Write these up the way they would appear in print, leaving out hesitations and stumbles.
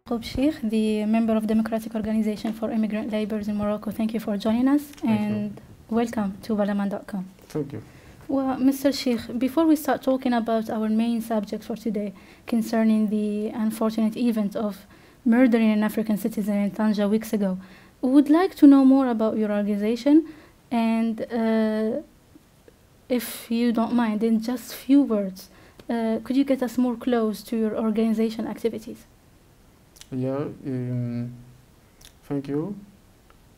Sheikh, the member of Democratic Organization for Immigrant Labours in Morocco. Thank you for joining us and welcome to Parliament.com. Thank you. Well, Mr. Sheikh, before we start talking about our main subject for today concerning the unfortunate event of murdering an African citizen in Tanja weeks ago, we would like to know more about your organization and if you don't mind, in just few words, could you get us more close to your organization activities? Yeah, thank you.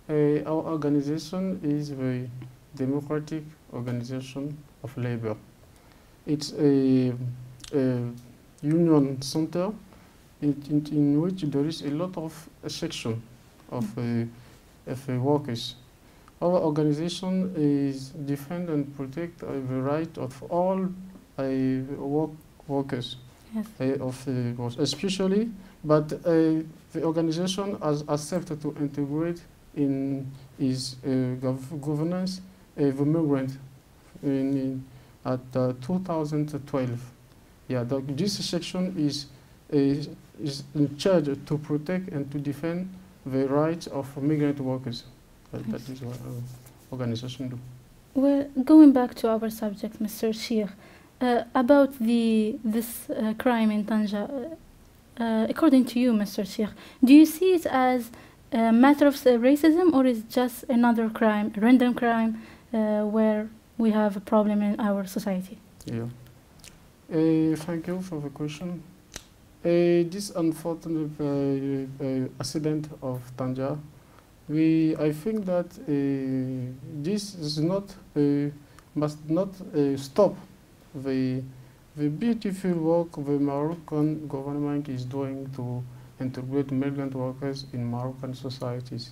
Our organization is the Democratic Organization of Labor. It's a union center in which there is a lot of section of workers. Our organization is defend and protect the right of all workers, yes. Especially, but the organization has accepted to integrate in its governance the migrant at 2012. Yeah, this section is in charge to protect and to defend the rights of migrant workers. That is what our organization do. Well, going back to our subject, Mr. Sheikh, about this crime in Tanja, according to you, Mr. Sheikh, do you see it as a matter of racism, or is it just another crime, a random crime, where we have a problem in our society? Yeah. Thank you for the question. This unfortunate accident of Tanja, I think that this is must not stop the beautiful work the Moroccan government is doing to integrate migrant workers in Moroccan societies.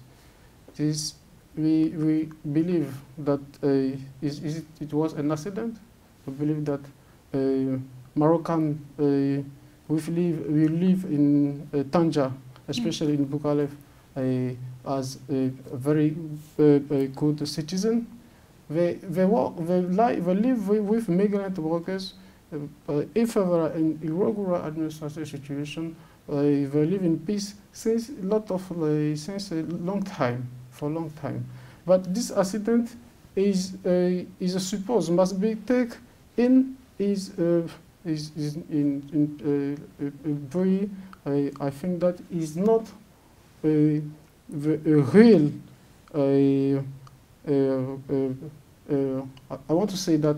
We believe that it was an accident. We believe that Moroccan we live in Tanja, especially in Bukalef, as a very good citizen. They live with migrant workers. If ever an irregular administrative situation, they live in peace since since a long time, for a long time. But this accident is supposed must be taken in very. I think that is not a real. I want to say that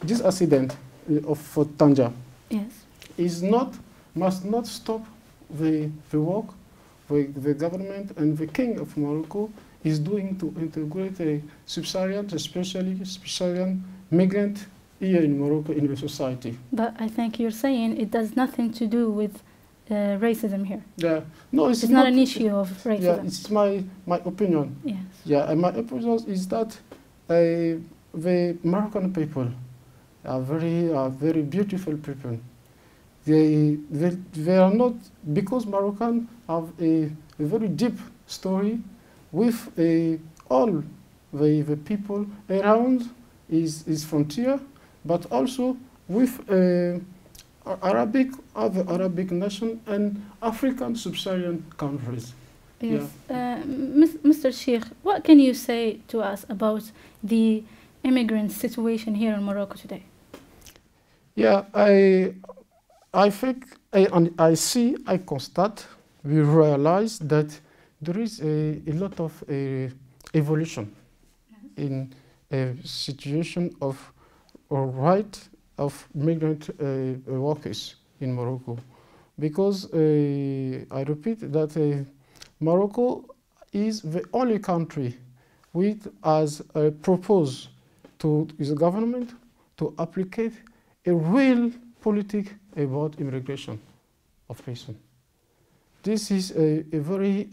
this accident of Tanja, yes, must not stop the work the government and the King of Morocco is doing to integrate a sub-Saharan, especially sub-Saharan migrant here in Morocco in the society. But I think you're saying it does nothing to do with racism here. Yeah, no, it's not an issue of racism. Yeah, it's my opinion. Yes. Yeah, and my opinion is that the Moroccan people are very beautiful people. They are not, because Moroccan have a very deep story with all the people around his frontier, but also with other Arabic nation and African sub-Saharan countries. Yes. Yeah. Mr. Sheikh, what can you say to us about the immigrant situation here in Morocco today? Yeah, I think I constate, we realize that there is a lot of evolution in a situation of right of migrant workers in Morocco, because I repeat that Morocco is the only country which has proposed to the government to apply a real politic about immigration of person. This is a very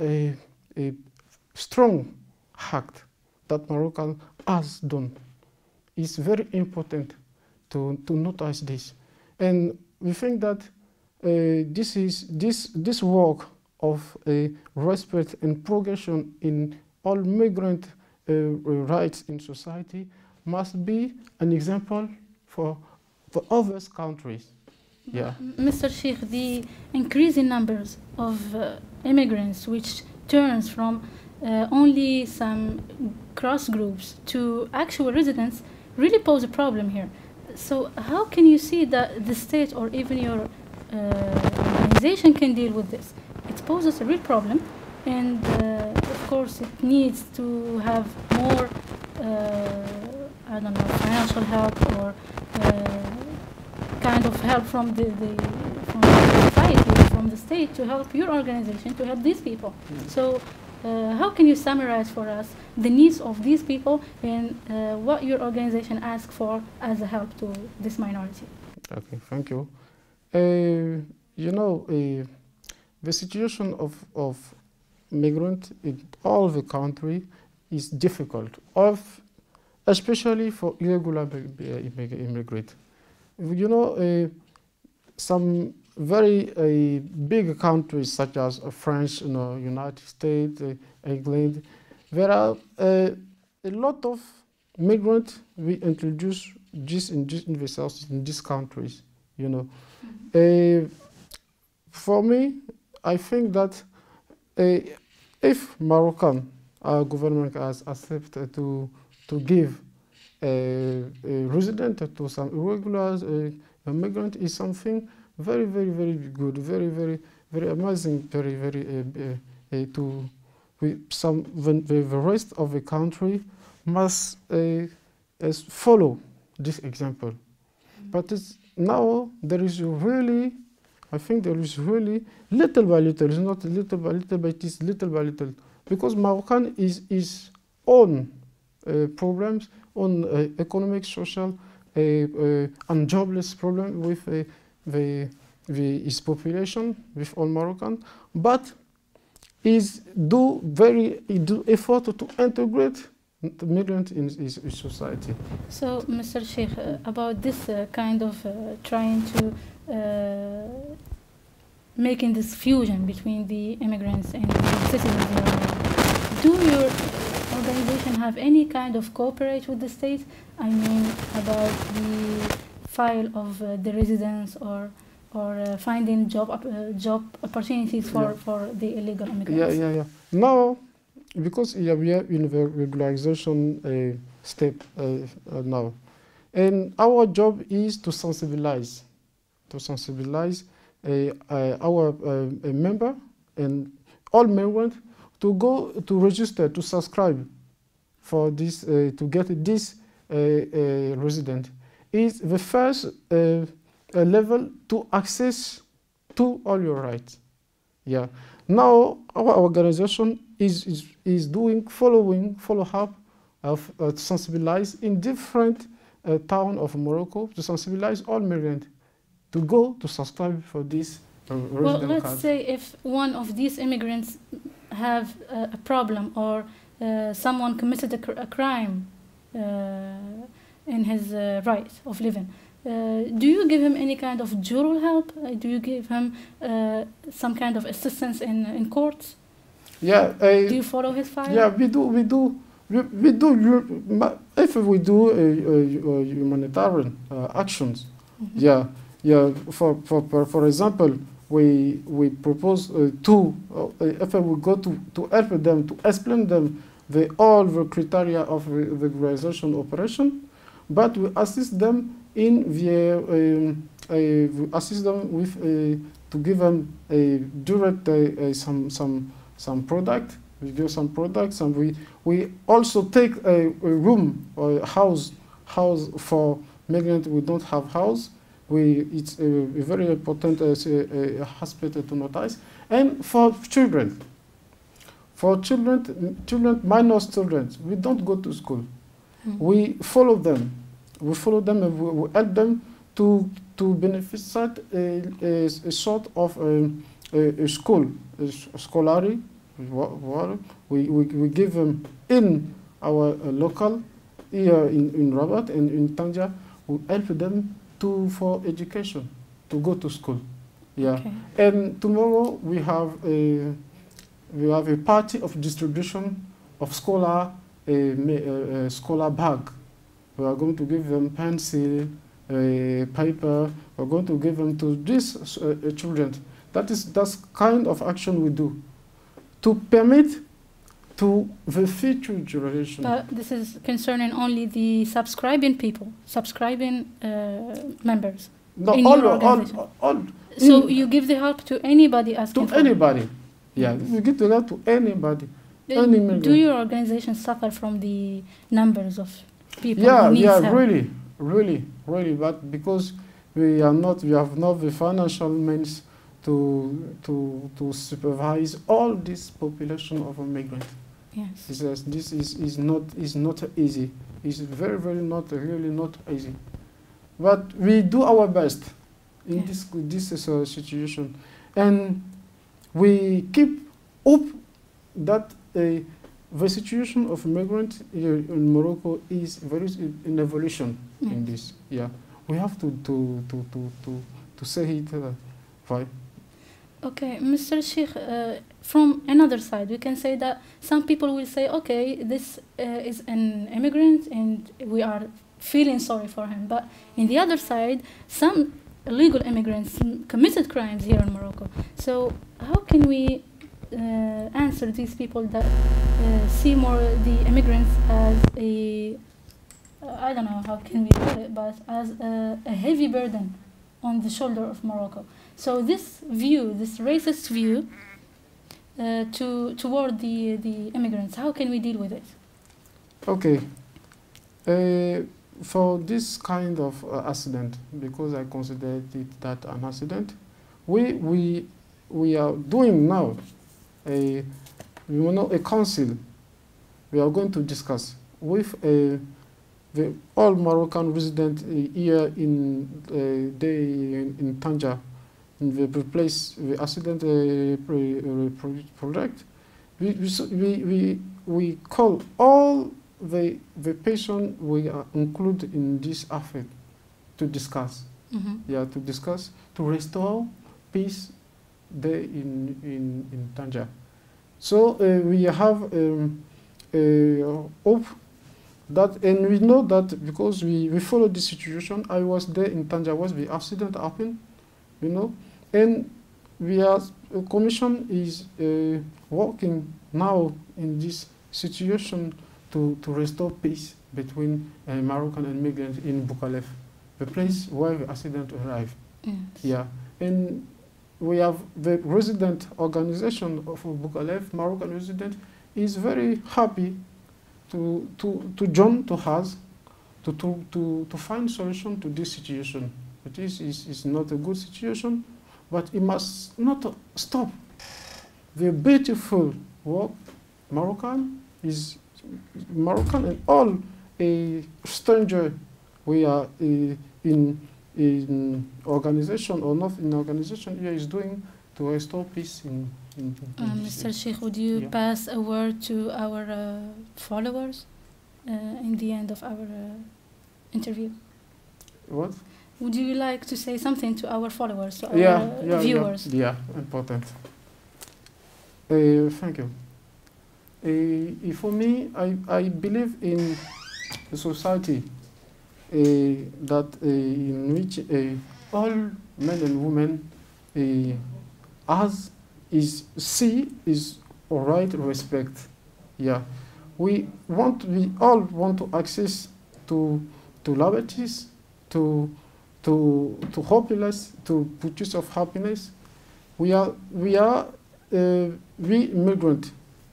strong act that Morocco has done. It's very important to notice this, and we think that this work of respect and progression in all migrant rights in society must be an example for other countries Yeah. Mr. Sheikh, the increasing numbers of immigrants which turns from only some cross groups to actual residents really pose a problem here. So how can you see that the state or even your organization can deal with this? It poses a real problem, and of course it needs to have more I don't know, financial help or kind of help from the society, from the state, to help your organization, to help these people. So how can you summarize for us the needs of these people and what your organization asks for as a help to this minority? Okay, thank you. You know, the situation of migrants in all the country is difficult, especially for irregular immigrants. You know, some very big countries such as France, you know, United States, England, there are a lot of migrants we introduce just in these countries, you know. For me, I think that if Moroccan government has accepted to give a resident to some irregular migrant is something very good, very amazing, very to the rest of the country must follow this example. But now there is really, I think there is really little by little. It's not little by little, but it is little by little, because Moroccan is own problems, on economic, social, and jobless problem with its population, with all Moroccan, but do effort to integrate the migrant in society. So, Mr. Sheikh, about this kind of trying to making this fusion between the immigrants and the citizens here, do your organization have any kind of cooperate with the state? I mean, about the file of the residents or finding job opportunities for the illegal immigrants? Yeah. Now, because we are in the regularization step now, and our job is to sensibilize our member and all members to go to register, to subscribe for this, to get this resident. Is the first level to access to all your rights. Yeah. Now our organization is doing follow up of sensibilize in different town of Morocco, to sensibilize all migrants to go to subscribe for this well, let's card. say if one of these immigrants have a problem, or someone committed a crime in his right of living, do you give him any kind of jural help? Do you give him some kind of assistance in courts? Yeah. Do you follow his file? Yeah, we do. If we do humanitarian actions, yeah. For example, we propose if we go to help them, to explain them all the criteria of the regularization operation, but we assist them in we assist them with to give them a direct some product. We give some products, and we also take a room or a house for migrants who don't have house. It's a very important hospital to notice. And for children, minor children, we don't go to school. We follow them. And we help them to benefit a sort of a school, scholarly. We give them in our local here in Rabat and in Tanja. We help them for education, to go to school. Yeah. Okay. And tomorrow we have a party of distribution of scholar scholar bag. We are going to give them pencil, paper. We're going to give them to these children. That's kind of action we do to permit to the future generation. But this is concerning only the subscribing people, subscribing members. No, in your organization. So you give the help to anybody asking to anybody. Yeah, you give the help to anybody. Do your organization suffer from the numbers of people? Yeah, who need help? really. But because we have not the financial means to supervise all this population of migrants. Yes. This is not easy. It's very not easy. But we do our best in this situation, and we keep hope that the situation of migrants here in Morocco is very in evolution in this. Yeah, we have to say it right. Okay, Mr. Sheikh, from another side, we can say that some people will say, okay, this is an immigrant and we are feeling sorry for him. But in the other side, some illegal immigrants committed crimes here in Morocco. So how can we answer these people that see more the immigrants as a, I don't know how can we put it, but as a heavy burden on the shoulder of Morocco? So this view, this racist view toward the immigrants, how can we deal with it? Okay. For this kind of accident, because I consider it that an accident, we are doing now a council. We are going to discuss with the all Moroccan residents here in Tanja, in the place the accident project. We call all the patients we are included in this effort to discuss. Yeah, to discuss, to restore peace there in Tanja. So we have hope that, and we know that because we follow the situation. I was there in Tanja was the accident happened, you know, and we are a commission is working now in this situation to restore peace between Moroccan and migrants in Boukalef, the place where the accident arrived. Yes. Yeah, and we have the resident organization of Boukalef, Moroccan resident, is very happy to join to us to find solution to this situation. It is not a good situation, but it must not stop. The beautiful work Moroccan and all a stranger we are in organization or not in organization here is doing to restore peace in Mr. Sheikh, would you pass a word to our followers in the end of our interview? What? Would you like to say something to our followers, to our viewers? Yeah, important. Thank you. For me, I believe in a society that in which all men and women is right respect. Yeah, we all want to access to liberties, to happiness, to pursuit of happiness. We immigrant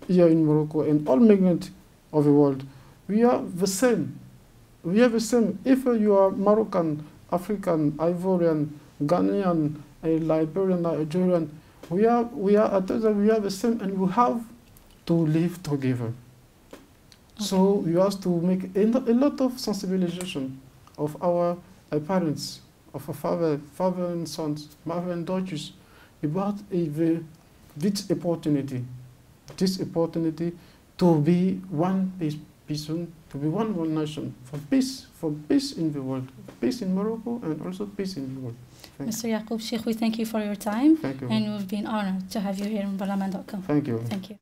here in Morocco and all migrants of the world. We are the same. We are the same. If you are Moroccan, African, Ivorian, Ghanaian, Liberian, Nigerian, we are the same, and we have to live together. Okay. So we have to make a lot of sensibilization of our parents, of our father and sons, mother and daughters, about this opportunity to be one person, to be one nation, for peace in the world, peace in Morocco, and also peace in the world. Mr. Ya'qub Sheikh, we thank you for your time. Thank you. And we've been honored to have you here in Parliament.com. Thank you. Thank you.